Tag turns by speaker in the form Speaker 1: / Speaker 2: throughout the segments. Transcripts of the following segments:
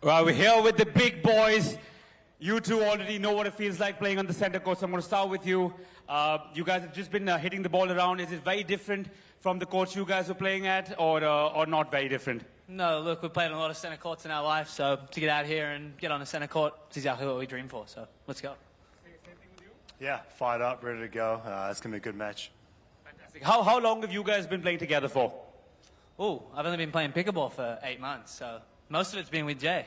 Speaker 1: Well, we're here with the big boys. You two already know what it feels like playing on the center court, so I'm going to start with you. You guys have just been hitting the ball around. Is it very different from the courts you guys were playing at, or not very different?
Speaker 2: No, look, we've played on a lot of centre courts in our life, so to get out here and get on a centre court is exactly what we dream for, so let's go.
Speaker 1: Same thing with you?
Speaker 3: Yeah, fired up, ready to go. It's going to be a good match.
Speaker 1: Fantastic. How long have you guys been playing together for?
Speaker 2: Oh, I've only been playing pickleball for 8 months, so most of it's been with Jay.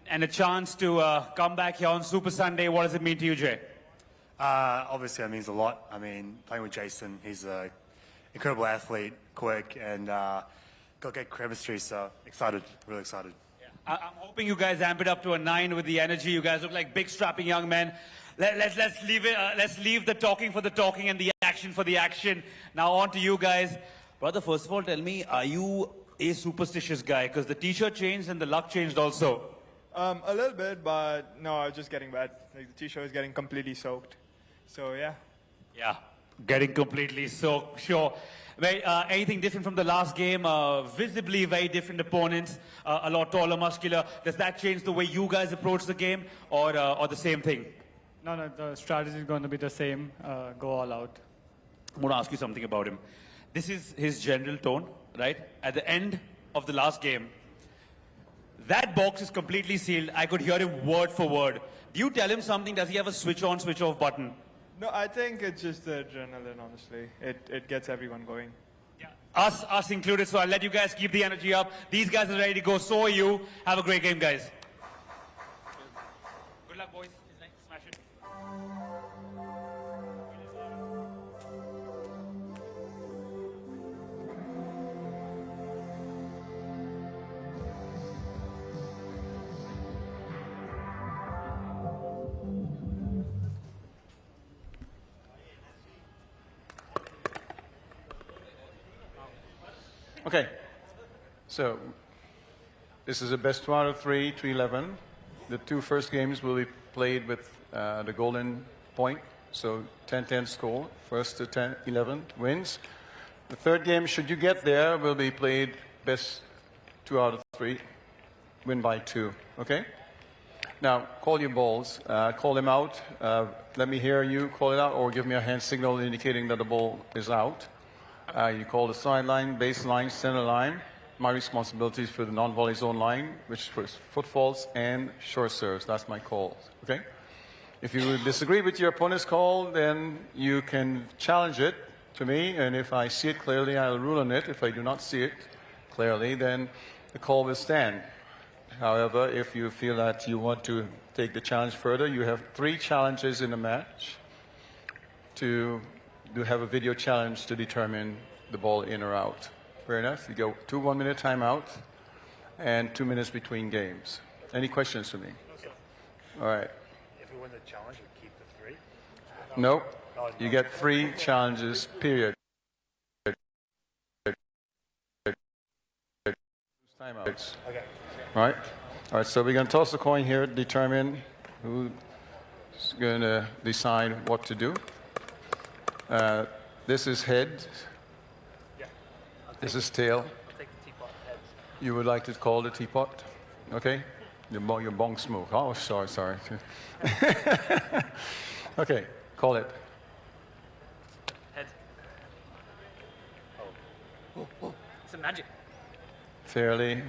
Speaker 1: And a chance to come back here on Super Sunday, what does it mean to you, Jay?
Speaker 3: Obviously, that means a lot. I mean, playing with Jason, he's an incredible athlete, quick, and got great chemistry, so excited, really excited.
Speaker 1: Yeah. I'm hoping you guys amp it up to a 9 with the energy. You guys look like big, strapping young men. Let's leave it. Let's leave the talking for the talking and the action for the action. Now on to you guys. Brother, first of all, tell me, are you a superstitious guy? Because the t-shirt changed and the luck changed also.
Speaker 4: A little bit, but no, I was just getting wet. Like the t-shirt was getting completely soaked. So yeah.
Speaker 1: Yeah, getting completely soaked, sure. Anything different from the last game? Visibly very different opponents, a lot taller, muscular. Does that change the way you guys approach the game, or the same thing?
Speaker 5: No, the strategy is going to be the same. Go all out.
Speaker 1: I'm going to ask you something about him. This is his general tone, right? At the end of the last game, that box is completely sealed. I could hear him word for word. Do you tell him something? Does he have a switch on, switch off button?
Speaker 4: No, I think it's just the adrenaline, honestly. It gets everyone going.
Speaker 1: Yeah. Us included, so I'll let you guys keep the energy up. These guys are ready to go, so are you. Have a great game, guys. Good luck, boys. Smash it.
Speaker 6: Okay, so this is a best 2 out of 3, 3-11. The 2 first games will be played with the golden point, so 10-10 score. First to 10-11 wins. The third game, should you get there, will be played best 2 out of 3, win by 2. Okay? Now, call your balls, call them out. Let me hear you call it out, or give me a hand signal indicating that the ball is out. You call the sideline, baseline, center line. My responsibility is for the non-volley zone line, which is footfalls and short serves. That's my call. Okay? If you disagree with your opponent's call, then you can challenge it to me, and if I see it clearly, I'll rule on it. If I do not see it clearly, then the call will stand. However, if you feel that you want to take the challenge further, you have 3 challenges in a match to have a video challenge to determine the ball in or out. Fair enough? You go 2 1-minute timeout and 2 minutes between games. Any questions for me? All right.
Speaker 3: If we win the challenge, we keep the 3?
Speaker 6: Nope. You get 3 challenges, period. Timeouts.
Speaker 3: Okay.
Speaker 6: Right? All right, so we're going to toss a coin here to determine who's going to decide what to do. This is head.
Speaker 3: Yeah.
Speaker 6: This is tail.
Speaker 2: I'll take the teapot, heads.
Speaker 6: You would like to call the teapot? Okay? Your bong smoke. Oh, sorry. Okay, call it.
Speaker 2: Heads. Oh. It's a magic.
Speaker 6: Fairly,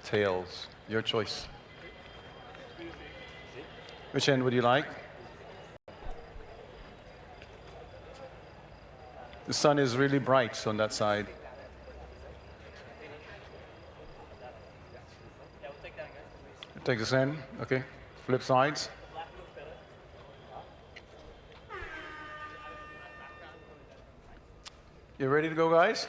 Speaker 6: tails. Your choice. Which end would you like? The sun is really bright on that side. Take this end, okay. Flip sides. You ready to go, guys?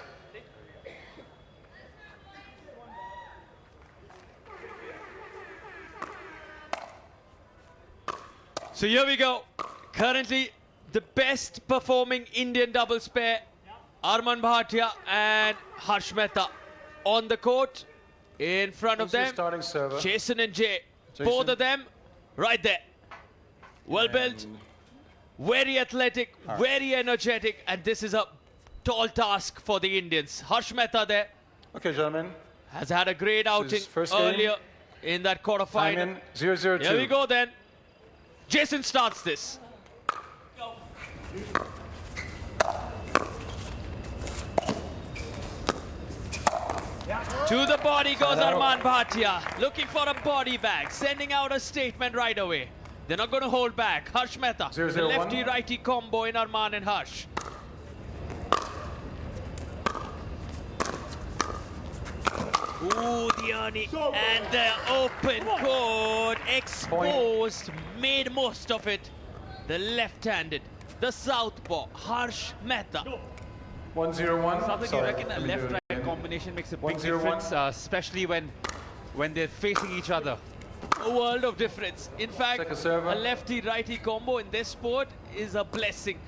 Speaker 7: So here we go. Currently, the best performing Indian doubles pair, Armaan Bhatia and Harsh Mehta, on the court. In front of
Speaker 6: Who's your
Speaker 7: them,
Speaker 6: starting server?
Speaker 7: Jason and Jay.
Speaker 6: Jason.
Speaker 7: Both of them, right there. Well built, very athletic, very energetic, and this is a tall task for the Indians. Harsh Mehta there
Speaker 6: Okay, gentlemen.
Speaker 7: has had a great outing
Speaker 6: first game.
Speaker 7: earlier. in that
Speaker 6: Time
Speaker 7: quarterfinal.
Speaker 6: in 0-0-2.
Speaker 7: Here we go then. Jason starts this. To the body goes Armaan Bhatia, looking for a body bag, sending out a statement right away. They're not going to hold back. Harsh Mehta, the
Speaker 6: 0-0-1.
Speaker 7: lefty-righty combo in Armaan and Harsh. Ooh, the Ernie and the open court exposed, made most of it. The left-handed, the southpaw, Harsh Mehta.
Speaker 6: 1-0-1.
Speaker 1: Something you reckon a left-right combination makes a big
Speaker 6: 1-0-1.
Speaker 1: difference, especially when they're facing each other.
Speaker 7: A world of difference. In fact,
Speaker 6: Second server.
Speaker 7: a lefty-righty combo in this sport is a blessing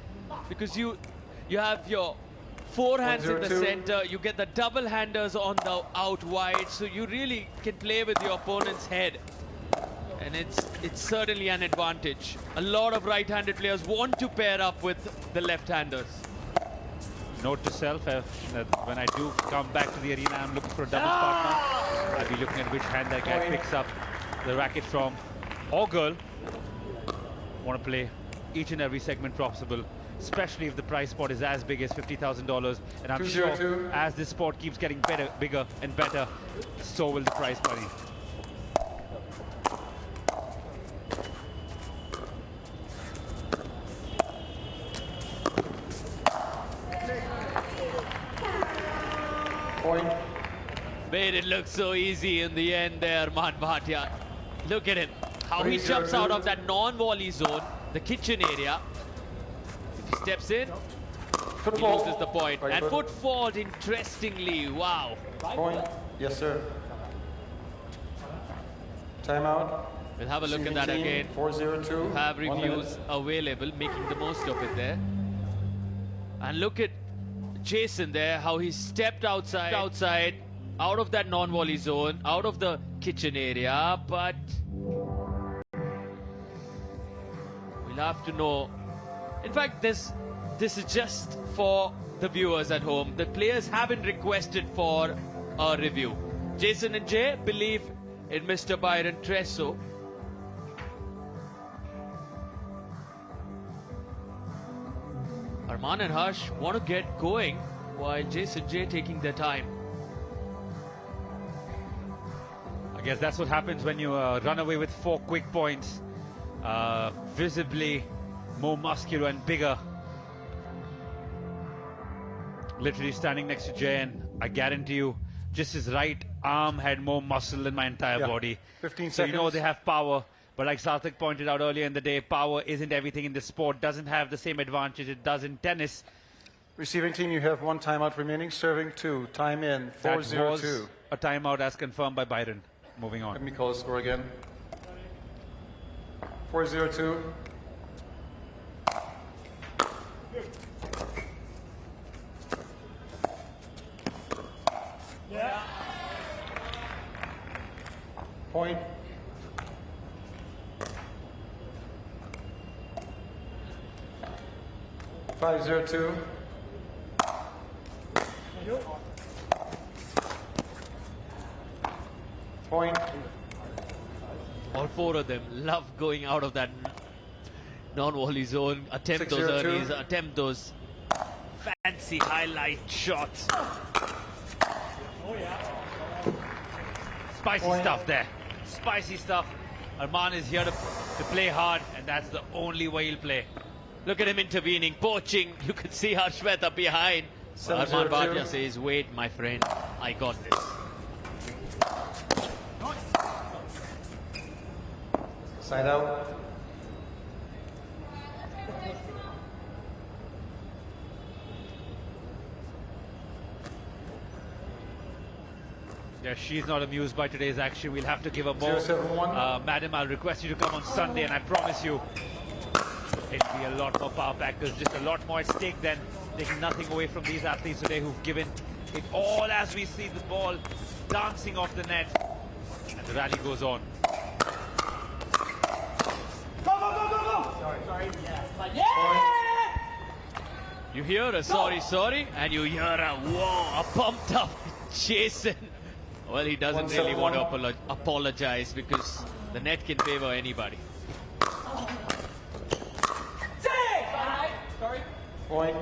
Speaker 7: because you have your forehands in the
Speaker 6: 1-0-2.
Speaker 7: center, you get the double-handers on the out wide, so you really can play with your opponent's head. And it's certainly an advantage. A lot of right-handed players want to pair up with the left-handers.
Speaker 1: Note to self, that when I do come back to the arena, I'm looking for a doubles partner. I'll be looking at which hand that guy picks up the racket from, or girl. Want to play each and every segment possible, especially if the prize pot is as big as $50,000. And I'm
Speaker 6: 2-0-2.
Speaker 1: sure as this sport keeps getting better, bigger and better, so will the prize money.
Speaker 6: Point.
Speaker 7: Made it look so easy in the end there, Armaan Bhatia. Look at him, how he
Speaker 6: 3-0-2.
Speaker 7: jumps out of that non-volley zone, the kitchen area. If he steps in, he
Speaker 6: Football.
Speaker 7: loses the point.
Speaker 6: Right
Speaker 7: And
Speaker 6: foot.
Speaker 7: foot fault, interestingly, wow.
Speaker 6: Point. Yes, sir. Timeout.
Speaker 7: We'll have a look at
Speaker 6: Receiving
Speaker 7: that
Speaker 6: team,
Speaker 7: again.
Speaker 6: 4-0-2.
Speaker 7: Have
Speaker 6: 1 minute.
Speaker 7: reviews available, making the most of it there. And look at Jason there, how he stepped outside, out of that non-volley zone, out of the kitchen area, but we'll have to know. In fact, this is just for the viewers at home. The players haven't requested for a review. Jason and Jay believe in Mr. Byron Tresso. Armaan and Harsh want to get going while Jason Jay taking their time.
Speaker 1: I guess that's what happens when you run away with 4 quick points. Visibly more muscular and bigger. Literally standing next to Jay, and I guarantee you, just his right arm had more muscle than my entire
Speaker 6: Yeah.
Speaker 1: body.
Speaker 6: 15
Speaker 1: so you know
Speaker 6: seconds.
Speaker 1: they have power. But like Sarthak pointed out earlier in the day, power isn't everything in the sport. Doesn't have the same advantage it does in tennis.
Speaker 6: Receiving team, you have 1 timeout remaining. Serving 2. Time in.
Speaker 1: That was
Speaker 6: 4-0-2.
Speaker 1: a timeout as confirmed by Byron. Moving
Speaker 6: Let
Speaker 1: on.
Speaker 6: me call the score again. 4-0-2. Point. Five zero two. Point.
Speaker 7: All 4 of them love going out of that non-volley zone, attempt those
Speaker 6: 6-0-2.
Speaker 7: earlies, attempt those fancy highlight shots.
Speaker 1: Spicy stuff there. Spicy stuff. Armaan is here to play hard, and that's the only way he'll play.
Speaker 7: Look at him intervening, poaching. You can see Harsh Mehta behind. Armaan
Speaker 6: 7-0-2.
Speaker 7: Bhatia says, wait, my friend, I got this.
Speaker 6: Side out.
Speaker 1: Yeah, she's not amused by today's action. We'll have to give her more.
Speaker 6: 0-7-1.
Speaker 1: Madam, I'll request you to come on Sunday, and I promise you, it'll be a lot more power pack. There's just a lot more at stake than taking nothing away from these athletes today who've given it all as we see the ball dancing off the net. And the rally goes on.
Speaker 7: You hear a sorry, and you hear a whoa, a pumped up Jason Well, he doesn't really want to apologize because the net can favor anybody.
Speaker 6: Point.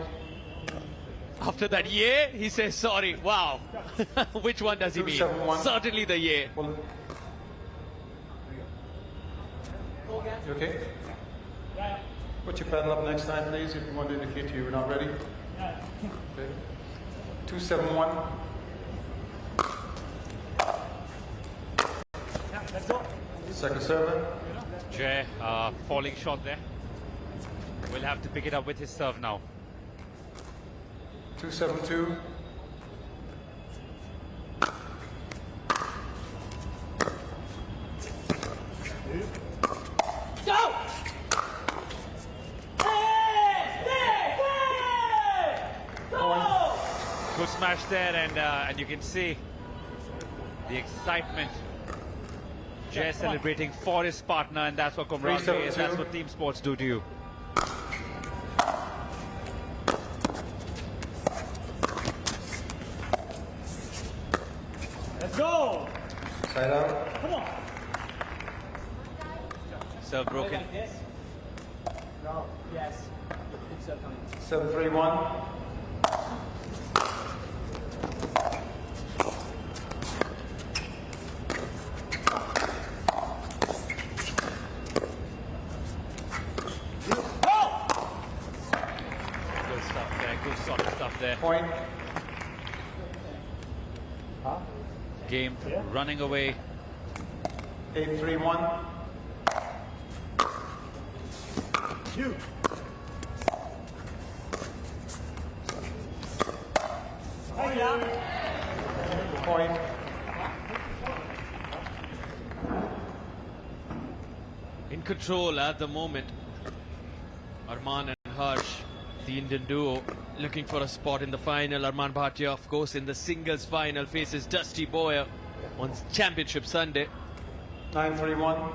Speaker 7: After that yeah, he says sorry. Wow. Which one does he mean?
Speaker 6: 2-7-1.
Speaker 7: Certainly the yeah.
Speaker 6: You okay? Put your paddle up next time, please, if you want to indicate you were not ready. Okay. 2-7-1. Second server.
Speaker 1: Jay, falling shot there. Will have to pick it up with his serve now.
Speaker 6: 2-7-2.
Speaker 1: Good smash there, and you can see the excitement. Jay celebrating for his partner, and that's what camaraderie is. That's what team sports do to you.
Speaker 5: Let's go!
Speaker 6: Side out.
Speaker 5: Come on!
Speaker 1: Serve broken.
Speaker 2: No. Yes.
Speaker 6: 7-3-1.
Speaker 1: Good stuff there. Good solid stuff there.
Speaker 6: Point.
Speaker 1: Game running away.
Speaker 6: 8-3-1.
Speaker 5: You!
Speaker 6: Point.
Speaker 7: In control at the moment. Armaan and Harsh, the Indian duo, looking for a spot in the final. Armaan Bhatia, of course, in the singles final, faces Dusty Boyer on Championship Sunday.
Speaker 6: 9-3-1.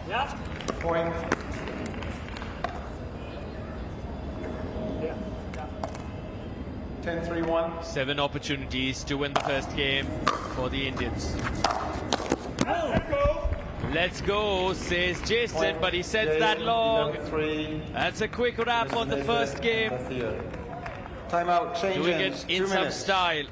Speaker 5: Yeah?
Speaker 6: Point.
Speaker 5: Yeah.
Speaker 6: 10-3-1.
Speaker 7: 7 opportunities to win the first game for the Indians.
Speaker 5: Let's go!
Speaker 7: Let's go, says Jason,
Speaker 6: Point.
Speaker 7: but he sets that long.
Speaker 6: 11-3.
Speaker 7: That's a quick wrap on the first game.
Speaker 6: Timeout. Change
Speaker 7: Doing
Speaker 6: ends.
Speaker 7: it in
Speaker 6: 2
Speaker 7: some
Speaker 6: minutes.
Speaker 7: style.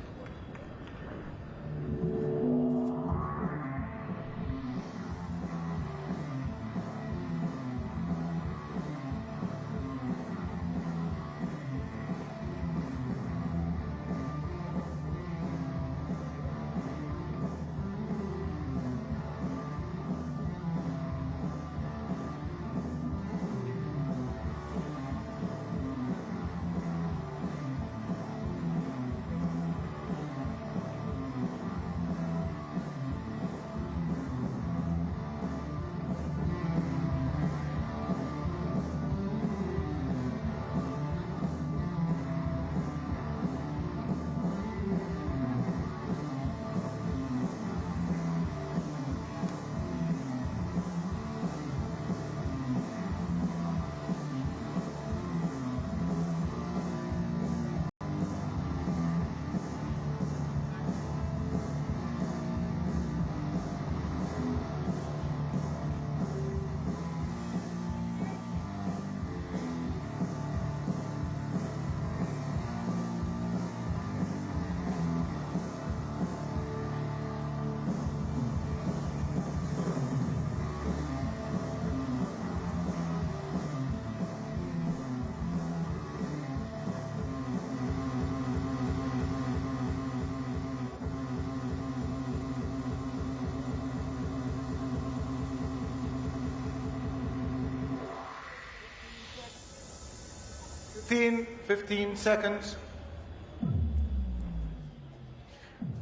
Speaker 6: Fifteen 15 seconds.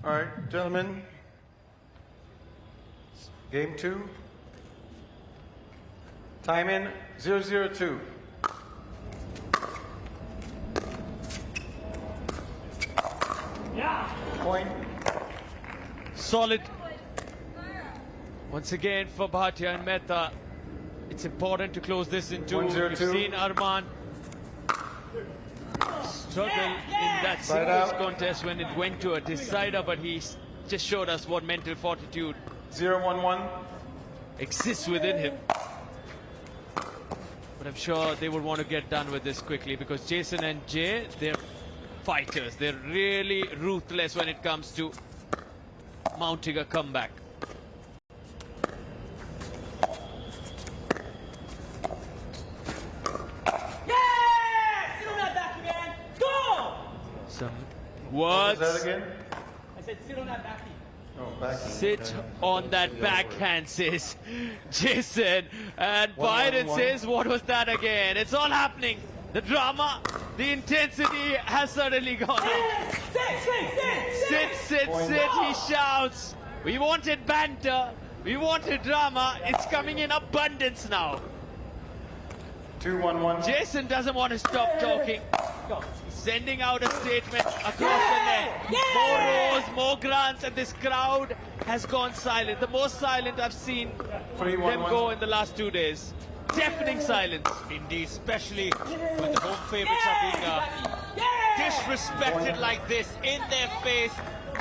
Speaker 6: All right, gentlemen. Game 2. Time in 0-0-2.
Speaker 5: Yeah!
Speaker 6: Point.
Speaker 7: Solid. Once again for Bhatia and Mehta. It's important to close this in 2.
Speaker 6: 1-0-2.
Speaker 7: We've seen Armaan struggle in that singles contest when it went to a decider, but he just showed us what mental fortitude
Speaker 6: 0-1-1.
Speaker 7: exists within him. But I'm sure they would want to get done with this quickly because Jason and Jay, they're fighters. They're really ruthless when it comes to mounting a comeback. Some words.
Speaker 6: What was that again?
Speaker 2: I said sit on that back knee.
Speaker 6: Oh, backhand.
Speaker 7: Sit on that backhand, says Jason. And Biden
Speaker 6: 1-1-1.
Speaker 7: says, what was that again? It's all happening. The drama, the intensity has certainly gone up. Sit, he shouts. We wanted banter. We wanted drama. It's coming in abundance now.
Speaker 6: 2-1-1.
Speaker 7: Jason doesn't want to stop talking. Sending out a statement across the net. More roars, more grunts, and this crowd has gone silent. The most silent I've seen
Speaker 6: 3-1-1.
Speaker 7: them go in the last 2 days. Deafening silence.
Speaker 1: Indeed, especially when the home favorites are being disrespected like this in their face.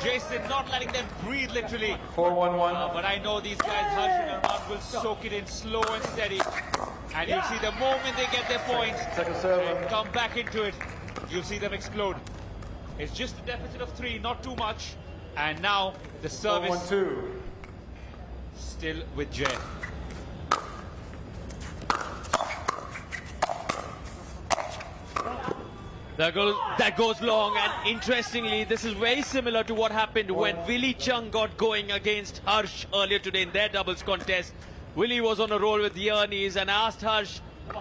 Speaker 1: Jason not letting them breathe literally.
Speaker 6: 4-1-1.
Speaker 1: But I know these guys, Harsh and Armaan, will soak it in slow and steady. And you'll see the moment they get their points
Speaker 6: Second server.
Speaker 1: and come back into it, you'll see them explode. It's just a deficit of 3, not too much. And now the service
Speaker 6: 4-1-2.
Speaker 1: still with Jay.
Speaker 7: That goes long, and interestingly, this is very similar to what happened when Willie Chung got going against Harsh earlier today in their doubles contest. Willie was on a roll with the knees and asked Harsh,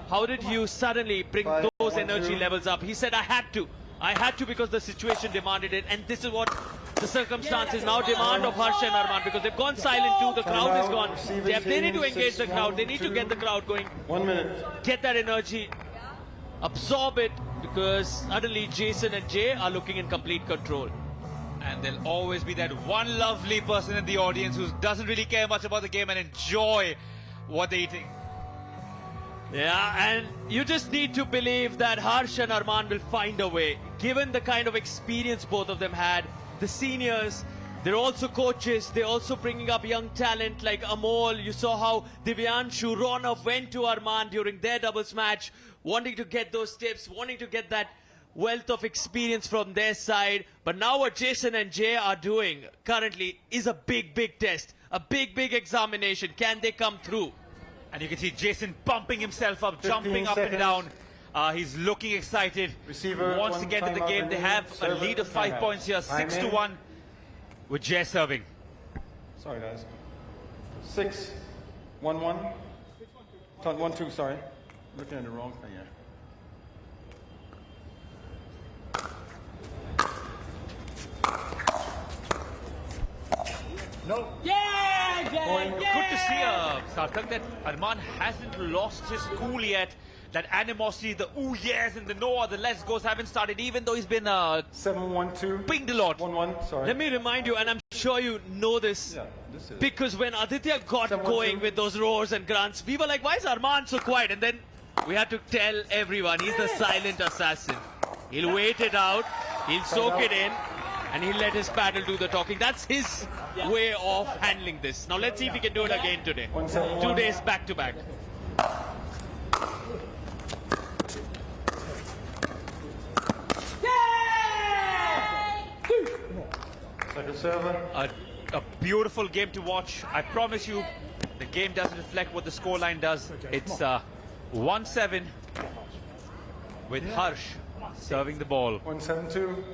Speaker 7: how did you suddenly bring those energy levels up? He said, I had to. I had to because the situation demanded it, and this is what the circumstances now demand of Harsh and Armaan, because they've gone silent too, the crowd is gone. They need to engage the crowd, they need to get the crowd going.
Speaker 6: 1 minute.
Speaker 7: Get that energy, absorb it, because suddenly Jason and Jay are looking in complete control.
Speaker 1: And there'll always be that one lovely person in the audience who doesn't really care much about the game and enjoy what they're eating.
Speaker 7: Yeah, and you just need to believe that Harsh and Armaan will find a way. Given the kind of experience both of them had, the seniors, they're also coaches, they're also bringing up young talent like Amol. You saw how Divyanshu, Ronav went to Armaan during their doubles match, wanting to get those tips, wanting to get that wealth of experience from their side. But now what Jason and Jay are doing currently is a big, big test, a big, big examination. Can they come through?
Speaker 1: And you can see Jason pumping himself up, jumping up and
Speaker 6: seconds.
Speaker 1: down. He's looking excited.
Speaker 6: Receiver,
Speaker 1: Wants to
Speaker 6: one
Speaker 1: get to the
Speaker 6: timeout
Speaker 1: game. They
Speaker 6: remaining.
Speaker 1: have a
Speaker 6: Server,
Speaker 1: lead of 5
Speaker 6: timeout.
Speaker 1: points here,
Speaker 6: Time
Speaker 1: 6-1, with Jay serving.
Speaker 6: Sorry, guys. 6-1-1. 1-2, sorry. Looking at the wrong thing here. No.
Speaker 1: Good to see, Sarthak, that Armaan hasn't lost his cool yet. That animosity, the ooh yes and the no or the let's goes haven't started, even though he's been
Speaker 6: 7-1-2.
Speaker 1: pinged a lot.
Speaker 6: 1-1, sorry.
Speaker 7: Let me remind you, and I'm sure you know this,
Speaker 6: Yeah, this is
Speaker 7: because when Aditya got
Speaker 6: 7-1-2.
Speaker 7: going with those roars and grunts, we were like, why is Armaan so quiet? And then we had to tell everyone, he's the silent assassin. He'll wait it out, he'll soak it in, and he'll let his paddle do the talking. That's his way of handling this. Now let's see if he can do it again today.
Speaker 6: 1-7-1.
Speaker 7: 2 days back to back.
Speaker 6: Second server.
Speaker 1: A beautiful game to watch. I promise you, the game doesn't reflect what the scoreline does. It's 1-7 with Harsh serving the ball.
Speaker 6: 1-7-2.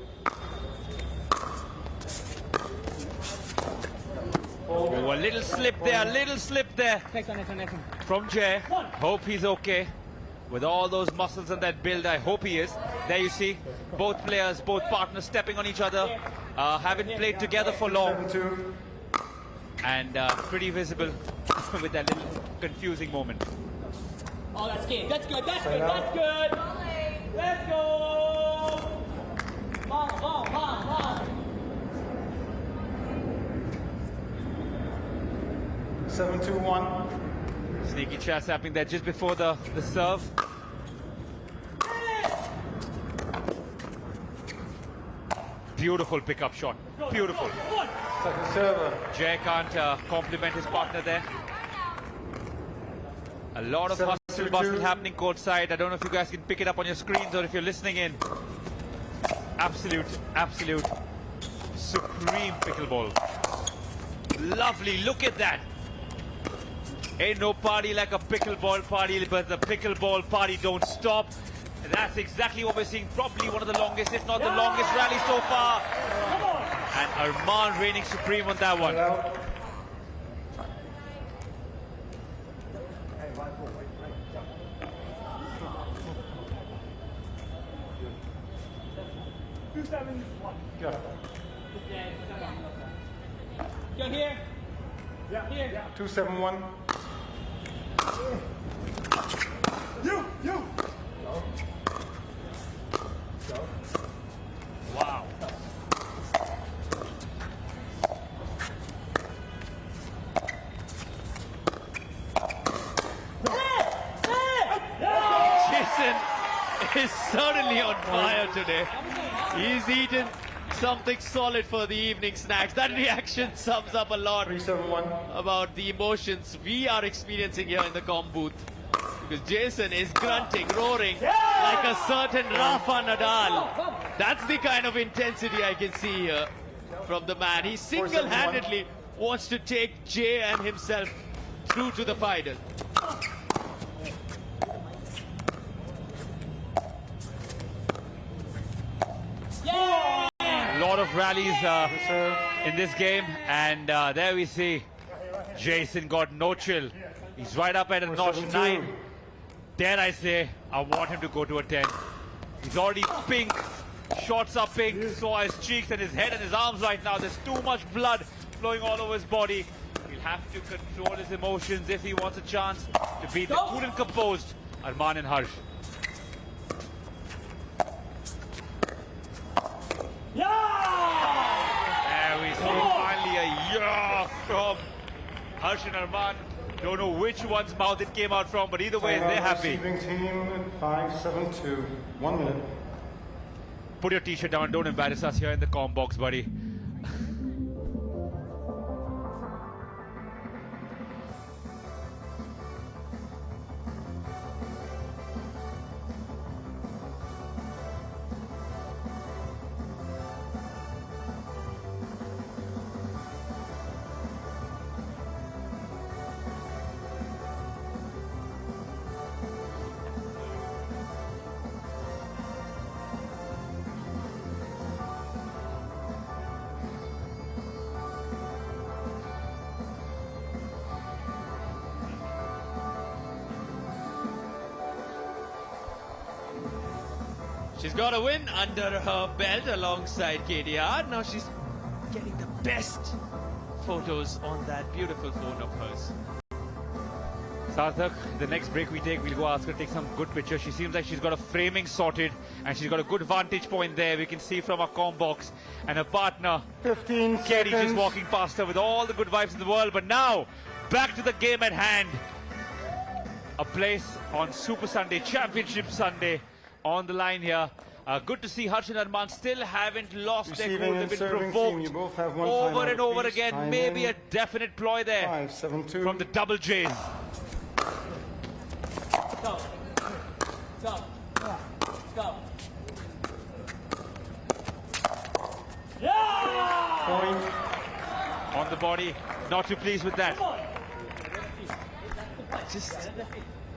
Speaker 1: Oh, a little slip there, from Jay. Hope he's okay. With all those muscles and that build, I hope he is. There you see, both players, both partners stepping on each other. Haven't played together for long.
Speaker 6: 7-2.
Speaker 1: And pretty visible with that little confusing moment.
Speaker 2: Oh, that's good. That's good. That's good. That's good. Let's go. Ball.
Speaker 6: 7-2-1.
Speaker 1: Sneaky chats happening there just before the serve. Beautiful pickup shot. Beautiful.
Speaker 6: Second server.
Speaker 1: Jay can't compliment his partner there. A lot of hustle
Speaker 6: 7-2-2.
Speaker 1: bustle happening courtside. I don't know if you guys can pick it up on your screens or if you're listening in. Absolute supreme pickleball. Lovely, look at that. Ain't no party like a pickleball party, but the pickleball party don't stop. And that's exactly what we're seeing. Probably one of the longest, if not the longest rally so far. And Armaan reigning supreme on that one.
Speaker 6: Hello. Go.
Speaker 7: You're here.
Speaker 6: Yeah.
Speaker 7: Here.
Speaker 6: 271.
Speaker 4: You.
Speaker 1: Wow.
Speaker 7: Jason is certainly on fire today. He's eaten something solid for the evening snacks. That reaction sums up a lot
Speaker 6: 371.
Speaker 7: about the emotions we are experiencing here in the comm booth. Because Jason is grunting, roaring like a certain Rafa Nadal. That's the kind of intensity I can see here from the man. He single-handedly wants to take Jay and himself through to the final.
Speaker 1: A lot of rallies in this game, and there we see Jason got no chill. He's right up at a notch 9. Dare I say, I want him to go to a 10. He's already pink. Shots are pink. So are his cheeks and his head and his arms right now. There's too much blood flowing all over his body. He'll have to control his emotions if he wants a chance to beat the cool and composed Armaan and Harsh. There we see finally a yeah from Harsh and Armaan. Don't know which one's mouth it came out from, but either way, they're happy.
Speaker 6: Receiving team 572. 1 minute.
Speaker 1: Put your t-shirt down. Don't embarrass us here in the comm box, buddy.
Speaker 7: She's got a win under her belt alongside KDR. Now she's getting the best photos on that beautiful phone of hers.
Speaker 1: Sarthak, the next break we take, we'll go ask her to take some good pictures. She seems like she's got a framing sorted and she's got a good vantage point there. We can see from her comm box, and her partner
Speaker 6: 15
Speaker 1: Kerry
Speaker 6: seconds.
Speaker 1: just walking past her with all the good vibes in the world. But now, back to the game at hand. A place on Super Sunday, Championship Sunday on the line here. Good to see Harsh and Armaan still haven't lost their
Speaker 6: Receiving
Speaker 1: cool.
Speaker 6: and
Speaker 1: They've been
Speaker 6: serving
Speaker 1: provoked
Speaker 6: team, you both have one
Speaker 1: over
Speaker 6: timeout
Speaker 1: and over
Speaker 6: apiece.
Speaker 1: again.
Speaker 6: Time
Speaker 1: Maybe
Speaker 6: in.
Speaker 1: a definite ploy there
Speaker 6: 572.
Speaker 1: from the double J's.
Speaker 6: Point.
Speaker 1: On the body, not too pleased with that.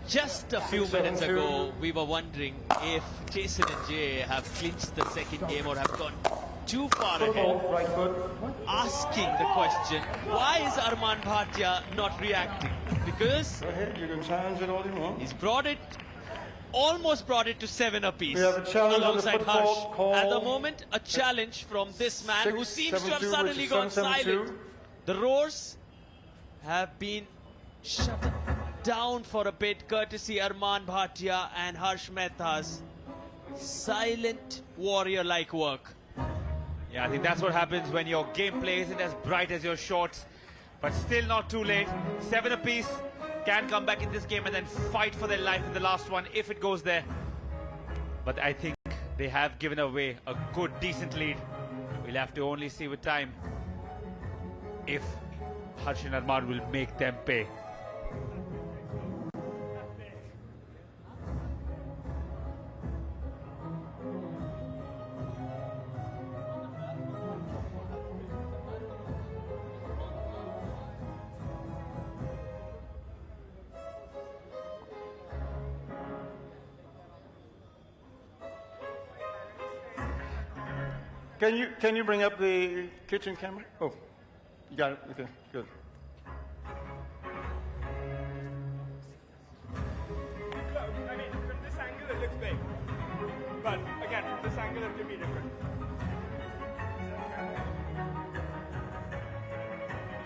Speaker 7: Just a few minutes ago, we were wondering if Jason and Jay have clinched the second game or have gone too far ahead.
Speaker 6: Football, right foot.
Speaker 7: Asking the question, why is Armaan Bhatia not reacting? Because
Speaker 6: Go ahead, you can challenge it all you want.
Speaker 7: he's almost brought it to 7 apiece.
Speaker 6: We have a challenge on the
Speaker 7: alongside
Speaker 6: football
Speaker 7: Harsh.
Speaker 6: call.
Speaker 7: At the moment, a challenge from this man who seems to have
Speaker 6: 672
Speaker 7: suddenly
Speaker 6: versus
Speaker 7: gone
Speaker 6: 772.
Speaker 7: silent. The roars have been shut down for a bit, courtesy Armaan Bhatia and Harsh Mehta's silent warrior-like work.
Speaker 1: Yeah, I think that's what happens when your gameplay isn't as bright as your shots. But still not too late. 7 apiece. Can come back in this game and then fight for their life in the last one if it goes there. But I think they have given away a good, decent lead We'll have to only see with time if Harsh and Armaan will make them pay.
Speaker 6: Can you bring up the kitchen camera? Oh, you got it. Okay, good.
Speaker 4: I mean, from this angle it looks big. But again, from this angle it could be different.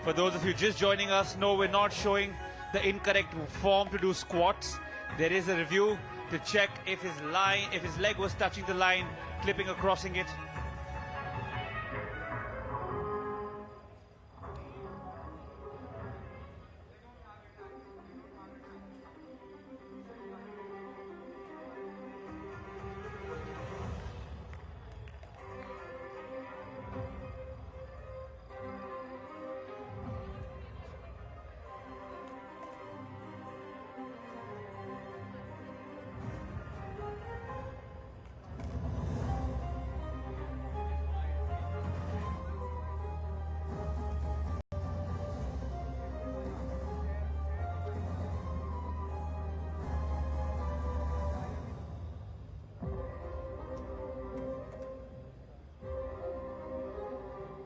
Speaker 1: For those of you just joining us, no, we're not showing the incorrect form to do squats. There is a review to check if his leg was touching the line, clipping or crossing it.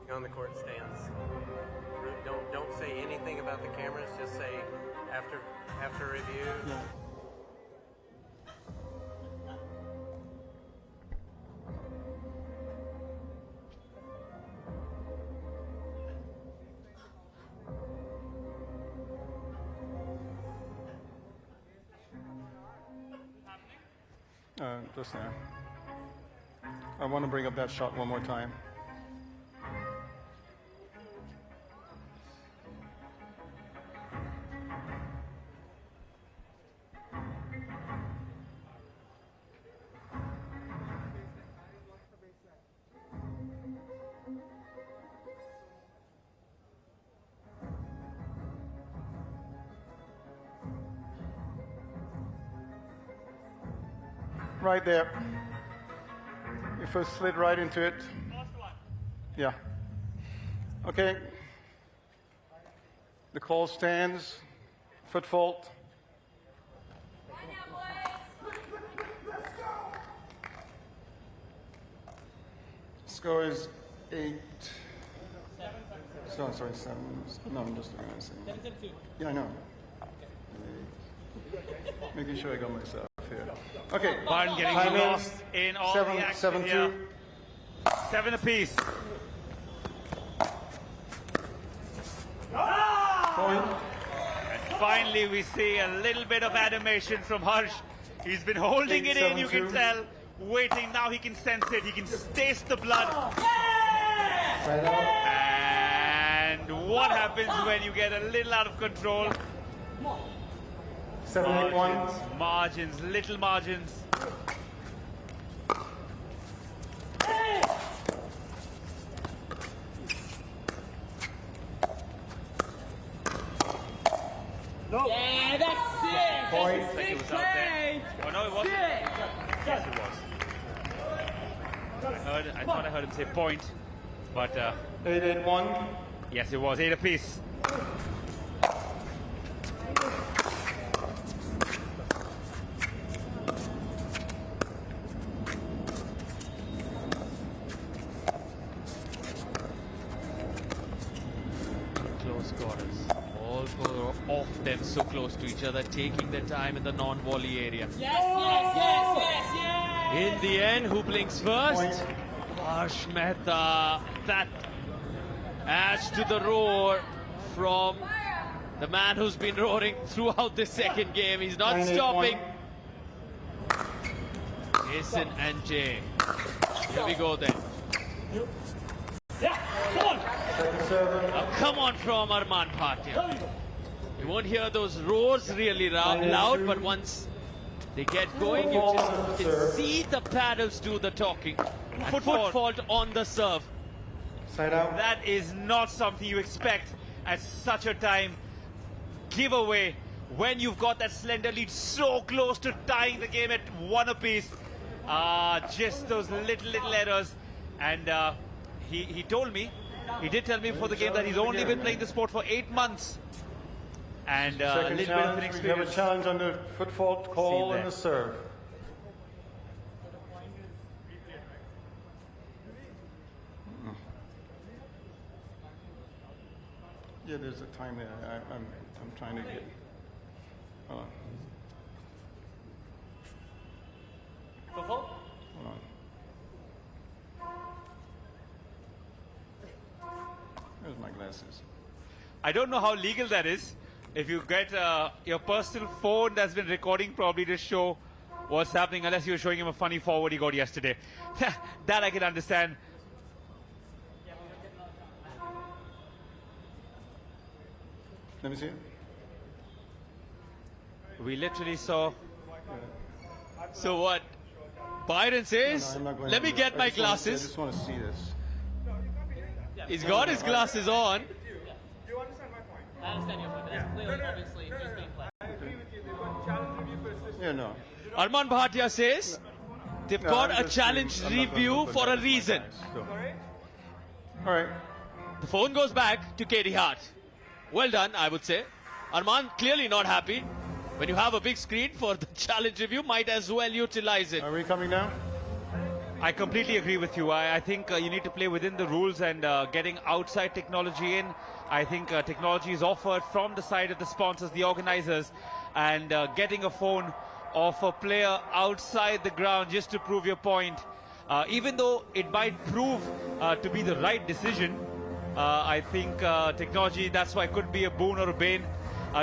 Speaker 8: On the court stance. Don't say anything about the cameras. Just say after review.
Speaker 6: Just there. I want to bring up that shot one more time. Right there. You first slid right into it. Yeah. Okay. The call stands. Foot fault. Score is 8. So, sorry, 7. No, I'm just going to say. 7-2. Yeah, I know. Making sure I got myself here. Okay.
Speaker 1: Barn getting
Speaker 6: Time
Speaker 1: lost in all the action
Speaker 6: 7-2.
Speaker 1: here. 7 apiece.
Speaker 6: Point.
Speaker 1: And finally, we see a little bit of animation from Harsh. He's been holding it in, you can
Speaker 6: 8-7-2.
Speaker 1: tell. Waiting, now he can sense it. He can taste the blood.
Speaker 6: Right out.
Speaker 1: And what happens when you get a little out of control?
Speaker 6: 7-8-1.
Speaker 1: Margins, little margins.
Speaker 7: Yeah, that's it.
Speaker 6: Point.
Speaker 1: Looks like it was out there. Oh no, it wasn't. Yes, it was. I thought I heard him say point, but
Speaker 6: 8-8-1.
Speaker 1: yes, it was 8 apiece. Close quarters. All four of them so close to each other, taking their time in the non-volley area. In the end, who blinks first?
Speaker 6: Point.
Speaker 1: Harsh Mehta. That adds to the roar from the man who's been roaring throughout the second game. He's not
Speaker 6: 9-8-1.
Speaker 1: stopping. Jason and Jay. Here we go then.
Speaker 6: Second serve.
Speaker 1: Now come on from Armaan Bhatia. You won't hear those roars really loud, but once they get going, you just can see the paddles do the talking. And foot fault on the serve.
Speaker 6: Side out.
Speaker 1: That is not something you expect at such a time. Giveaway when you've got that slender lead so close to tying the game at 1 apiece. Just those little errors. And he told me, he did tell me before the game that he's only been playing the sport for 8 months. And a
Speaker 6: Second
Speaker 1: little bit of
Speaker 6: challenge. We have a
Speaker 1: inexperience.
Speaker 6: challenge on the foot fault call
Speaker 1: there.
Speaker 6: and the serve. Yeah, there's a time there. I'm trying to get. Hold on. Hold on. Where's my glasses?
Speaker 1: I don't know how legal that is. If you get your personal phone that's been recording probably to show what's happening, unless you're showing him a funny forward he got yesterday. That I can understand.
Speaker 6: Let me see it.
Speaker 1: We literally saw.
Speaker 7: So what Byron says,
Speaker 6: I'm not going
Speaker 7: let me
Speaker 6: to-
Speaker 7: get
Speaker 6: I
Speaker 7: my
Speaker 6: just wanna see- I
Speaker 7: glasses.
Speaker 6: just want to see this.
Speaker 7: He's got his glasses on.
Speaker 4: You understand my point?
Speaker 2: I understand your point, but that's clearly, obviously, just being played.
Speaker 4: I agree with you. They've got challenge review for assist.
Speaker 6: Yeah, no.
Speaker 7: Armaan Bhatia says they've
Speaker 6: No,
Speaker 7: got
Speaker 6: I'm
Speaker 7: a
Speaker 6: just
Speaker 7: challenge
Speaker 6: saying, I'm not gonna
Speaker 7: review
Speaker 6: put
Speaker 7: for
Speaker 6: that
Speaker 7: a
Speaker 6: as my
Speaker 7: reason.
Speaker 6: guys, so. All right.
Speaker 7: The phone goes back to Katie Hart. Well done, I would say. Armaan clearly not happy. When you have a big screen for the challenge review, might as well utilize it.
Speaker 6: Are we coming down?
Speaker 1: I completely agree with you. I think you need to play within the rules, and getting outside technology in. I think technology is offered from the side of the sponsors, the organizers, and getting a phone of a player outside the ground just to prove your point. Even though it might prove to be the right decision, I think technology, that's why it could be a boon or a bane.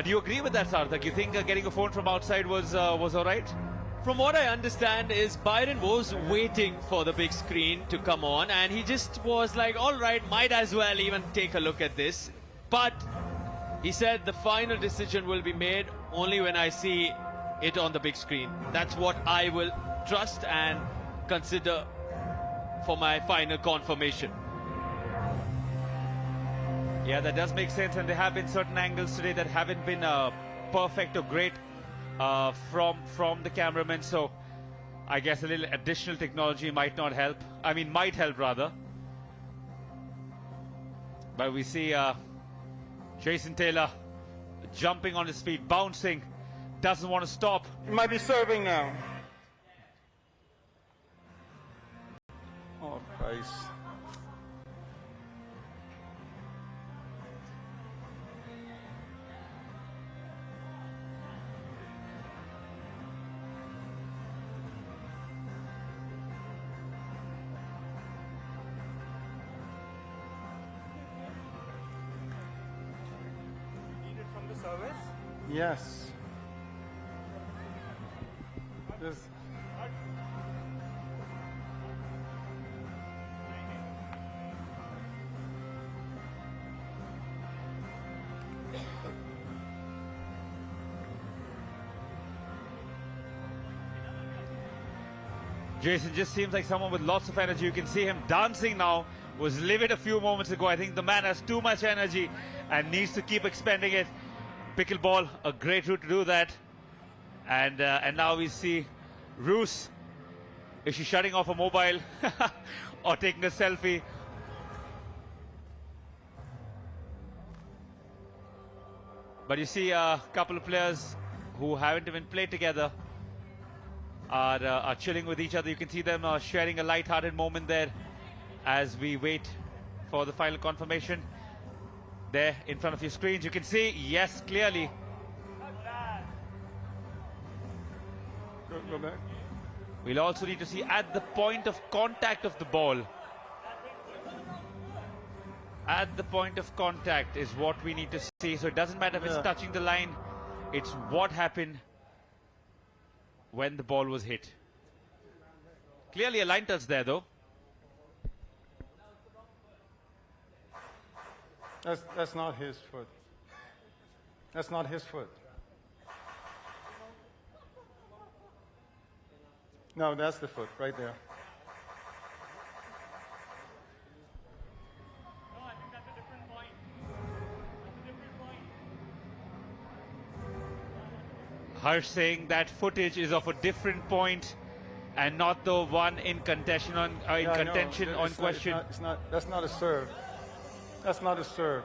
Speaker 1: Do you agree with that, Sarthak? You think getting a phone from outside was all right?
Speaker 7: From what I understand is Byron was waiting for the big screen to come on, and he just was like, all right, might as well even take a look at this. But he said the final decision will be made only when I see it on the big screen. That's what I will trust and consider for my final confirmation.
Speaker 1: Yeah, that does make sense, and there have been certain angles today that haven't been perfect or great from the cameraman, so I guess a little additional technology might not help. I mean, might help rather. But we see Jason Taylor jumping on his feet, bouncing, doesn't want to stop.
Speaker 6: He might be serving now. Oh, Christ.
Speaker 4: From the service.
Speaker 6: Yes. This.
Speaker 1: Jason just seems like someone with lots of energy. You can see him dancing now. Was livid a few moments ago. I think the man has too much energy and needs to keep expending it. Pickleball, a great route to do that. And now we see Roos. Is she shutting off a mobile or taking a selfie? But you see a couple of players who haven't even played together are chilling with each other. You can see them sharing a light-hearted moment there as we wait for the final confirmation. There in front of your screens, you can see, yes, clearly.
Speaker 6: Go back.
Speaker 1: We'll also need to see at the point of contact of the ball. At the point of contact is what we need to see. So it doesn't matter if it's touching the line. It's what happened when the ball was hit. Clearly a line touch there, though.
Speaker 6: That's not his foot. That's not his foot. No, that's the foot right there.
Speaker 1: Harsh saying that footage is of a different point and not the one in contention on question.
Speaker 6: That's not a serve. That's not a serve.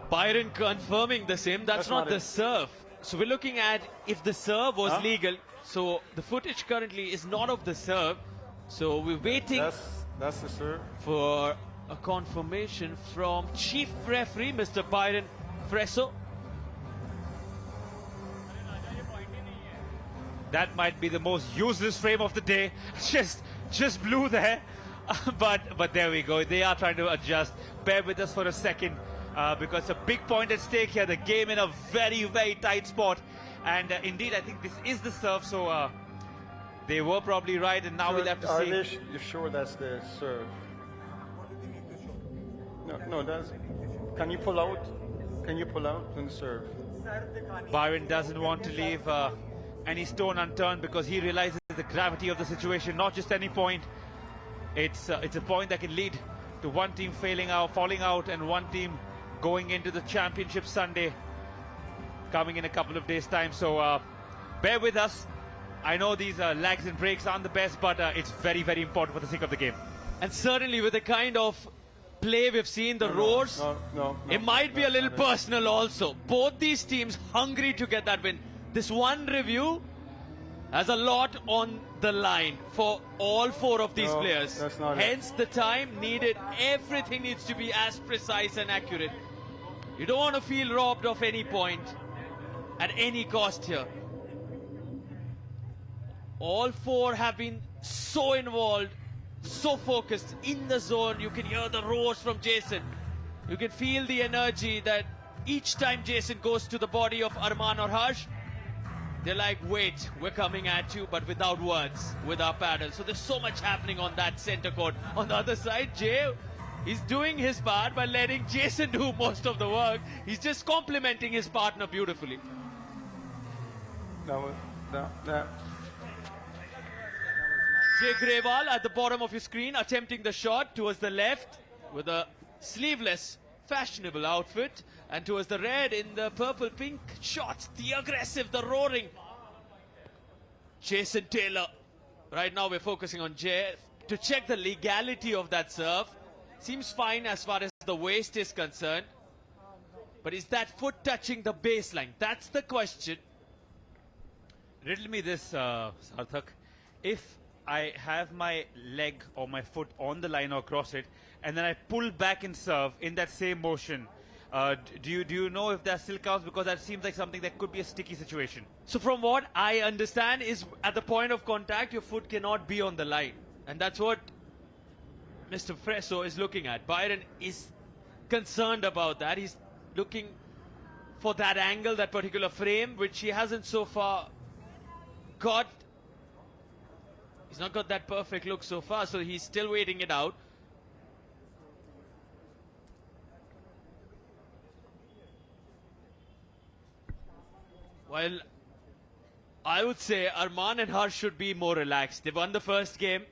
Speaker 7: Byron confirming the same. That's not the
Speaker 6: it.
Speaker 7: serve. So we're looking at if the serve was
Speaker 6: Huh?
Speaker 7: legal. So the footage currently is not of the serve. So we're waiting
Speaker 6: That's the serve.
Speaker 7: for a confirmation from Chief Referee, Mr. Byron Fresso.
Speaker 1: That might be the most useless frame of the day. Just blew there. But there we go. They are trying to adjust. Bear with us for a second because a big point at stake here. The game in a very, very tight spot. And indeed, I think this is the serve. So they were probably right. And now we'll have to see.
Speaker 6: You're sure that's the serve? No, that's... Can you pull out? Can you pull out and serve?
Speaker 1: Byron doesn't want to leave any stone unturned because he realizes the gravity of the situation. Not just any point. It's a point that can lead to one team falling out, and one team going into the championship Sunday, coming in a couple of days' time. So bear with us. I know these lags and breaks aren't the best, but it's very, very important for the sake of the game.
Speaker 7: And certainly with the kind of play we've seen, the roars, it might be a little personal also. Both these teams hungry to get that win. This one review has a lot on the line for all four of these players.
Speaker 6: That's not it.
Speaker 7: Hence the time needed. Everything needs to be as precise and accurate. You don't want to feel robbed of any point at any cost here. All four have been so involved, so focused in the zone. You can hear the roars from Jason. You can feel the energy that each time Jason goes to the body of Armaan or Harsh, they're like, wait, we're coming at you, but without words, with our paddle. So there's so much happening on that center court. On the other side, Jay, he's doing his part by letting Jason do most of the work. He's just complimenting his partner beautifully. Jay Grewal at the bottom of your screen, attempting the shot towards the left with a sleeveless, fashionable outfit. And towards the red in the purple-pink shots, the aggressive, the roaring. Jason Taylor. Right now we're focusing on Jay to check the legality of that serve. Seems fine as far as the waist is concerned. But is that foot touching the baseline? That's the question.
Speaker 1: Riddle me this, Sarthak. If I have my leg or my foot on the line or across it, and then I pull back and serve in that same motion, do you know if that still counts? Because that seems like something that could be a sticky situation.
Speaker 7: So from what I understand is at the point of contact, your foot cannot be on the line. And that's what Mr. Fresso is looking at. Byron is concerned about that. He's looking for that angle, that particular frame, which he hasn't so far got. He's not got that perfect look so far, so he's still waiting it out. Well, I would say Armaan and Harsh should be more relaxed. They won the first game,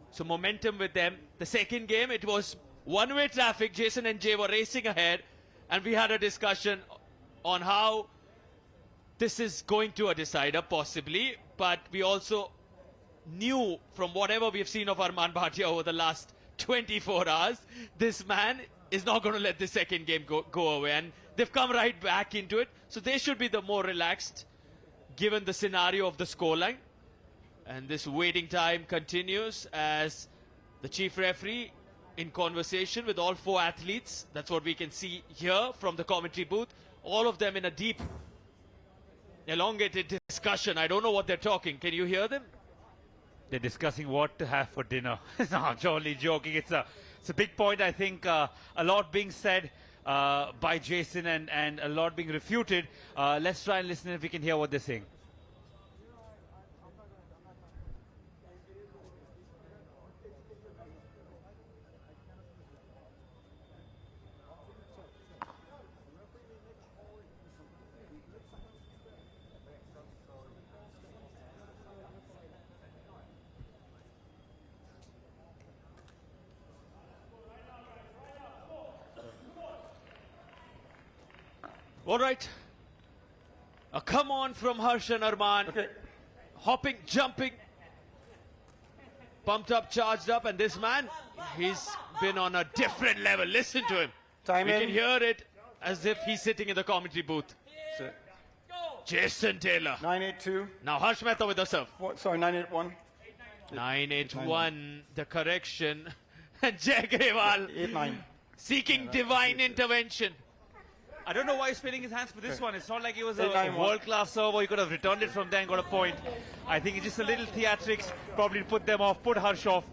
Speaker 7: so momentum with them. The second game, it was one-way traffic. Jason and Jay were racing ahead, and we had a discussion on how this is going to a decider, possibly. But we also knew from whatever we've seen of Armaan Bhatia over the last 24 hours, this man is not going to let the second game go away. And they've come right back into it. So they should be the more relaxed, given the scenario of the scoreline. And this waiting time continues as the chief referee in conversation with all four athletes. That's what we can see here from the commentary booth. All of them in a deep, elongated discussion. I don't know what they're talking. Can you hear them?
Speaker 1: They're discussing what to have for dinner. No, I'm totally joking. It's a big point. I think a lot being said by Jason and a lot being refuted. Let's try and listen if we can hear what they're saying.
Speaker 7: All right. A come on from Harsh and Armaan.
Speaker 6: Okay.
Speaker 7: Hopping, jumping. Pumped up, charged up, and this man, he's been on a different level. Listen to him.
Speaker 6: Time
Speaker 7: We
Speaker 6: in.
Speaker 7: can hear it as if he's sitting in the commentary booth.
Speaker 6: So,
Speaker 7: Jason Taylor.
Speaker 6: 982.
Speaker 7: Now Harsh Mehta with the serve.
Speaker 6: Sorry, 981.
Speaker 7: 981, the correction. And Jay Grewal
Speaker 6: 8-9.
Speaker 7: seeking divine intervention.
Speaker 1: I don't know why he's spinning his hands for this one. It's not like it was a
Speaker 6: 8-9-1.
Speaker 1: world-class serve or he could have returned it from there and got a point. I think it's just a little theatrics, probably to put them off, put Harsh off.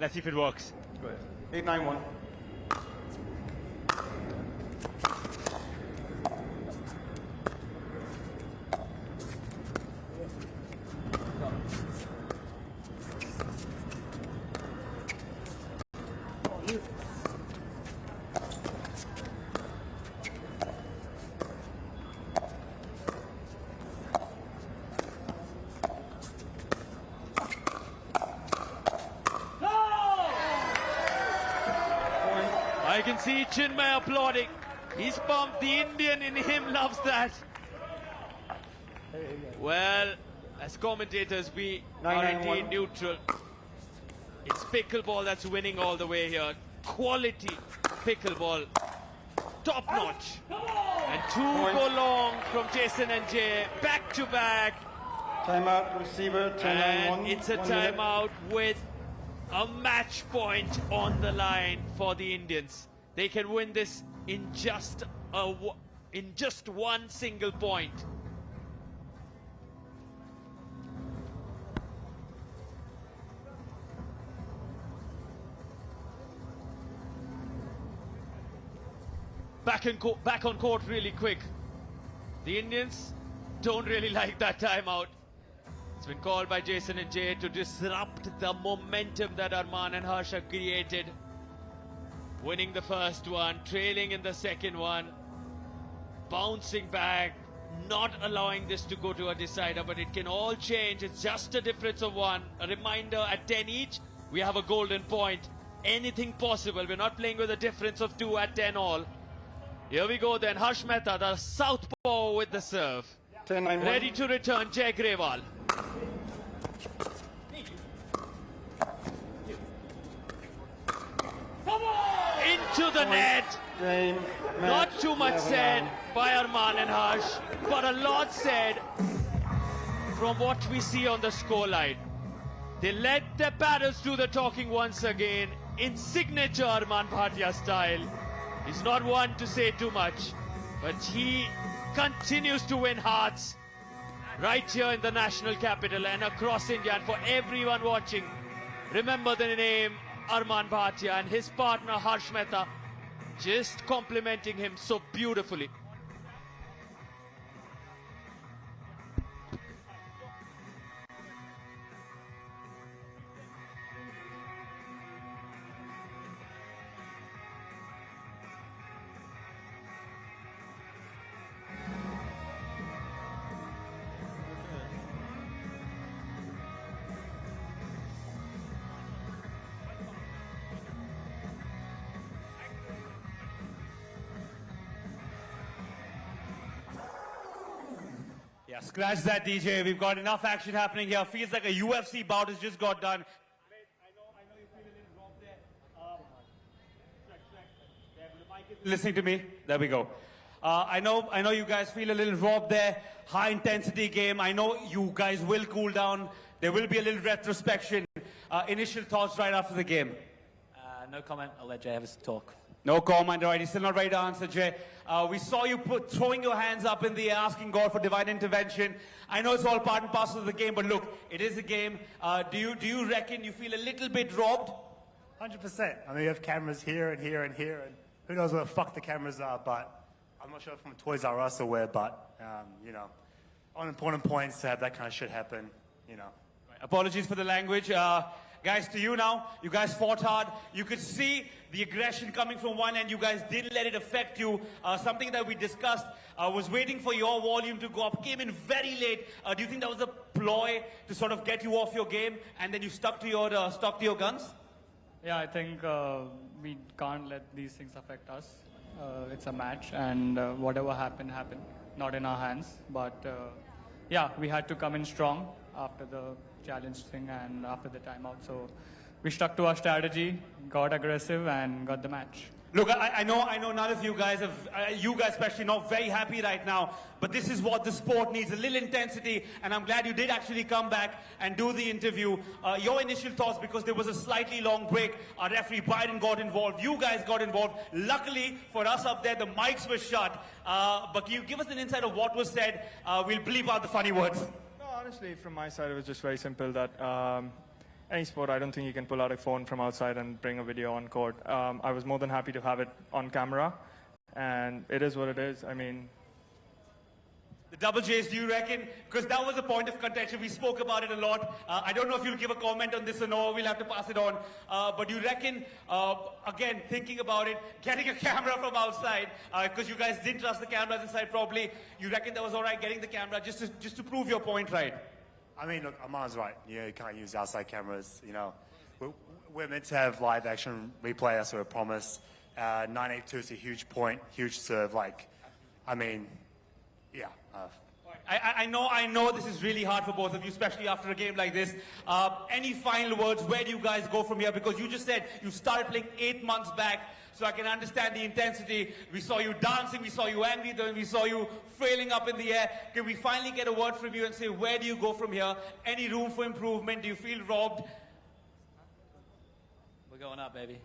Speaker 1: Let's see if it works.
Speaker 6: Go ahead. 891.
Speaker 7: I can see Chinmay applauding. He's pumped. The Indian in him loves that. Well, as commentators, we are
Speaker 6: 991.
Speaker 7: indeed neutral. It's pickleball that's winning all the way here. Quality pickleball. Top notch. And two go long from Jason and Jay. Back to back.
Speaker 6: Timeout, receiver, 10-9-1.
Speaker 7: And it's a
Speaker 6: 1 minute.
Speaker 7: timeout with a match point on the line for the Indians. They can win this in just one single point. Back on court really quick. The Indians don't really like that timeout. It's been called by Jason and Jay to disrupt the momentum that Armaan and Harsh have created. Winning the first one, trailing in the second one, bouncing back, not allowing this to go to a decider, but it can all change. It's just a difference of one. A reminder, at 10 each, we have a golden point. Anything possible. We're not playing with a difference of 2 at 10 all. Here we go then. Harsh Mehta, the southpaw with the serve.
Speaker 6: 10-9-1.
Speaker 7: Ready to return, Jay Grewal. Into the net.
Speaker 6: Game,
Speaker 7: Not
Speaker 6: match,
Speaker 7: too much
Speaker 6: 11-9.
Speaker 7: said by Armaan and Harsh, but a lot said from what we see on the scoreline. They let their batters do the talking once again in signature Armaan Bhatia style. He's not one to say too much, but he continues to win hearts right here in the national capital and across India. And for everyone watching, remember the name Armaan Bhatia and his partner Harsh Mehta just complimenting him so beautifully.
Speaker 1: Yeah, scratch that, DJ. We've got enough action happening here. Feels like a UFC bout has just got done. I know you feel a little robbed there. Listening to me? There we go. I know you guys feel a little robbed there. High intensity game. I know you guys will cool down. There will be a little retrospection. Initial thoughts right after the game.
Speaker 2: No comment. I'll let Jay have his talk.
Speaker 1: No comment, all right. He's still not ready to answer, Jay. We saw you throwing your hands up in the air, asking God for divine intervention. I know it's all part and parcel of the game, but look, it is a game. Do you reckon you feel a little bit robbed?
Speaker 3: 100%. I mean, you have cameras here and here and here, and who knows where the fuck the cameras are, but I'm not sure from Toys R Us or where, but, you know, on important points to have that kind of shit happen, you know.
Speaker 1: Apologies for the language. Guys, to you now. You guys fought hard. You could see the aggression coming from one end. You guys didn't let it affect you. Something that we discussed was waiting for your volume to go up. Came in very late. Do you think that was a ploy to sort of get you off your game, and then you stuck to your guns?
Speaker 5: Yeah, I think we can't let these things affect us. It's a match, and whatever happened, happened. Not in our hands. But yeah, we had to come in strong after the challenge thing and after the timeout. So we stuck to our strategy, got aggressive, and got the match.
Speaker 1: Look, I know none of you guys you guys especially, not very happy right now, but this is what the sport needs, a little intensity, and I'm glad you did actually come back and do the interview. Your initial thoughts, because there was a slightly long break, our referee Biden got involved, you guys got involved. Luckily for us up there, the mics were shut, but can you give us an insight of what was said? We'll bleep out the funny words.
Speaker 4: No, honestly, from my side, it was just very simple that any sport, I don't think you can pull out a phone from outside and bring a video on court. I was more than happy to have it on camera, and it is what it is. I mean,
Speaker 1: The double J's, do you reckon? Because that was a point of contention. We spoke about it a lot. I don't know if you'll give a comment on this or no. We'll have to pass it on. But you reckon, again, thinking about it, getting a camera from outside, because you guys didn't trust the cameras inside probably, you reckon that was all right getting the camera just to prove your point right?
Speaker 3: I mean, look, Armaan's right. You can't use outside cameras. We're meant to have live action replay. That's what we promised. 982 is a huge point, huge serve. Yeah.
Speaker 1: I know this is really hard for both of you, especially after a game like this. Any final words? Where do you guys go from here? Because you just said you started playing 8 months back, so I can understand the intensity. We saw you dancing, we saw you angry, then we saw you flailing up in the air. Can we finally get a word from you and say, where do you go from here? Any room for improvement? Do you feel robbed?
Speaker 2: We're going up, baby.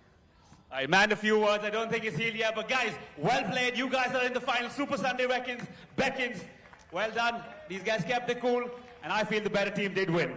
Speaker 1: I man, a few words. I don't think it's healed yet. But guys, well played. You guys are in the final. Super Sunday beckons. Well done. These guys kept it cool. And I feel the better team did win.